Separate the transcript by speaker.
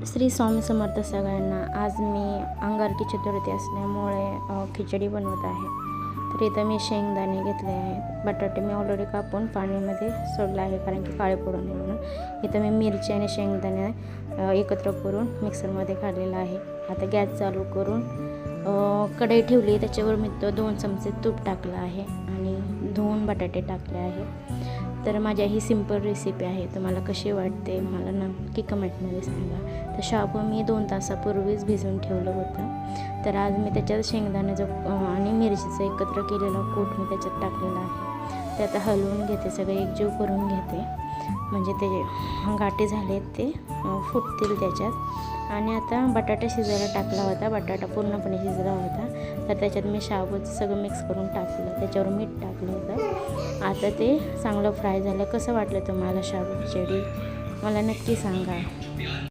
Speaker 1: श्री स्वामी समर्थ सगळ्यांना. आज मी अंगारकी चतुर्थी असल्यामुळे खिचडी बनवत आहे. तर इथं मी शेंगदाणे घेतले आहेत. बटाटे मी ऑलरेडी कापून पाण्यामध्ये सोडला आहे कारण की काळे पडू नये म्हणून. इथं मी मिरची आणि शेंगदाणे एकत्र करून मिक्सरमध्ये काढलेला आहे. आता गॅस चालू करून कढई ठेवली. त्याच्यावर मी 2 चमचे तूप टाकलं आहे आणि धुवून बटाटे टाकले आहे. तर माझ्या ही सिंपल रेसिपी आहे. तुम्हाला कशी वाटते मला नक्की कमेंटमध्ये सांगा. तर शाबू मी 2 तासापूर्वीच भिजवून ठेवलं होतं. तर आज मी त्याच्यात शेंगदाण्याचं आणि मिरचीचं एकत्र केलेला कूट मी त्याच्यात टाकलेला आहे. ते आता हलवून घेते, सगळे एकजीव करून घेते म्हणजे ते गाठी झाले ते फुटतील त्याच्यात. आणि आता बटाटा शिजायला टाकला होता. बटाटा पूर्णपणे शिजला होता. तर त्याच्यात मी शाबूचं सगळं मिक्स करून टाकलं. त्याच्यावर मीठ टाकलं होतं. आता ते चांगलं फ्राय झालं. कसं वाटलं तुम्हाला शाबू खिचडी मला नक्की सांगा.